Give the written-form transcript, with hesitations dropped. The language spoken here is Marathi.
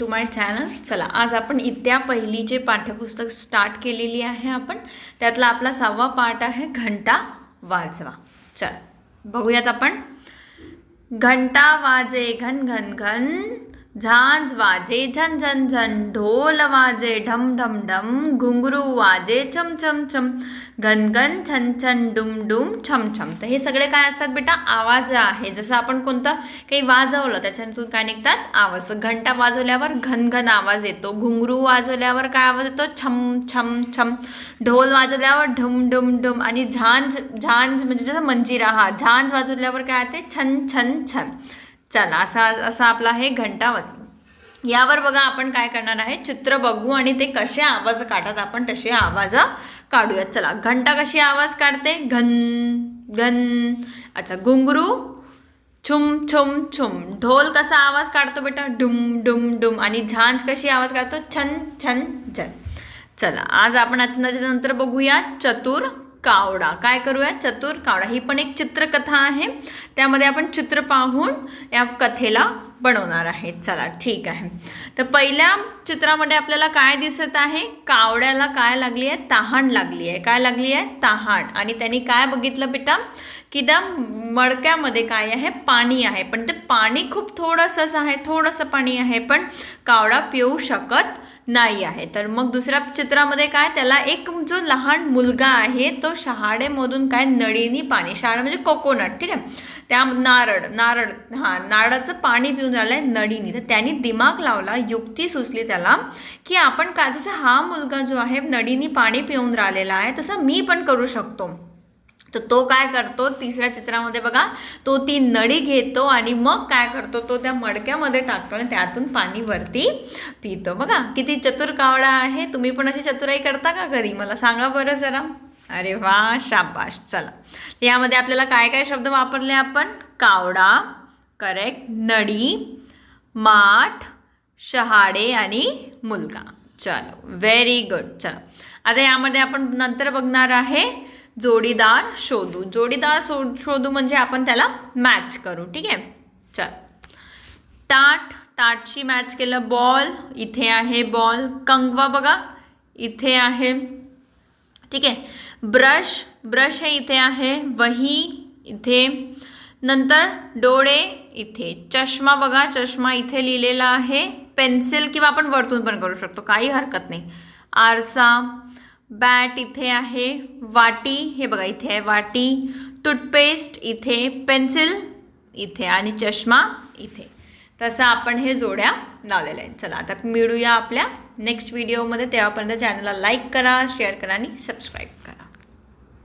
To my channel. चला, आज आपण इत्या पहिलीचे पाठ्यपुस्तक स्टार्ट केलेली आहे. आपण त्यातला आपला 6वा पाठ आहे घंटा वाजवा. चल बघूयात आपण. घंटा वाजे घन घन घन, झांज वाजे झन झन झन, ढोल वाजे ढम ढम ढम, घुंगरू वाजे छम छम छम, घन घन छन छन डुम डुम छम छम. तर हे सगळे काय असतात बेटा? आवाज आहे. जसं आपण कोणतं काही वाजवलं त्याच्यातून काय निघतात? आवाज. घंटा वाजवल्यावर घन घन आवाज येतो, घुंगरू वाजवल्यावर काय आवाज येतो? छम छम छम, ढोल वाजवल्यावर ढुम डुम डुम, आणि झांज झांज म्हणजे जसं मंजिरा, हा झांज वाजवल्यावर काय येते? छन छन छन. चला, असा आपला हे घंटा वाजवा. यावर बघा आपण काय करणार आहे, चित्र बघू आणि ते कसे आवाज काढतात आपण तसे आवाज काढूयात. चला, घंटा कशी आवाज काढते? घन घन. अच्छा, घुंगरू छुम छुम छुम. ढोल कसा आवाज काढतो बेटा? डुम डुम डुम. आणि झांज कशी आवाज काढतो? छन छन छन. चला, आज आपण नंतर बघूया चतुर कावडा. काय करूया? चतुर कावडा. ही पण एक चित्रकथा आहे, त्यामध्ये आपण चित्र पाहून या कथेला बनवणार आहे. चला ठीक आहे. तर पहिल्या चित्रामध्ये आपल्याला काय दिसत आहे? कावड्याला काय लागली आहे? तहान लागली आहे. काय लागली आहे? तहान. आणि त्यांनी काय बघितलं बेटा? की त्या मडक्यामध्ये काय आहे? पाणी आहे, पण ते पाणी खूप थोडंसंच आहे, थोडंसं पाणी आहे, पण कावडा पिऊ शकत नाही आहे. तर मग दुसऱ्या चित्रामध्ये काय? त्याला एक जो लहान मुलगा आहे तो शहाळेमधून काय नळीनी पाणी, शहाळा म्हणजे कोकोनट, ठीक आहे, त्या नारळाचं पाणी पिऊन राहिलंय नळीनी. तर त्यांनी दिमाग लावला, युक्ती सुचली त्याला, की आपण का जसं हा मुलगा जो आहे नळीनी पाणी पिऊन राहिलेला आहे तसं मी पण करू शकतो. तर तो काय करतो? तिसऱ्या चित्रामध्ये बघा, तो ती नळी घेतो आणि मग काय करतो? तो त्या मडक्यामध्ये टाकतो आणि त्यातून पाणी वरती पितो. बघा किती चतुर कावडा आहे. तुम्ही पण अशी चतुराई करता का घरी? मला सांगा बरं जरा. अरे वा, शाबाश. चला, यामध्ये आपल्याला काय काय शब्द वापरले आपण? कावडा, करेक्ट, नळी, माठ, शहाळे आणि मुलगा. चलो, व्हेरी गुड. चला, आता यामध्ये आपण नंतर बघणार आहे जोडीदार शोधू. जोडीदार शोधू म्हणजे आपण त्याला मॅच करू, ठीक आहे. चल, ताटशी मॅच केलं. बॉल, इथे आहे बॉल. कंगवा बघा इथे आहे, ठीक आहे. ब्रश हे इथे आहे. वही इथे. नंतर डोळे इथे. चष्मा बघा, चष्मा इथे लिहिलेला आहे. पेन्सिल किंवा आपण वरतून पण करू शकतो, काही हरकत नाही. आरसा, बॅट इथे आहे. वाटी हे बघा इथे आहे वाटी. टूथपेस्ट इथे, पेन्सिल इथे आणि चष्मा इथे. तसं आपण हे जोड्या लावलेल्या आहेत. चला, आता मिळूया आपल्या नेक्स्ट व्हिडिओमध्ये. तेव्हापर्यंत चॅनलला लाईक करा, शेअर करा आणि सबस्क्राईब करा.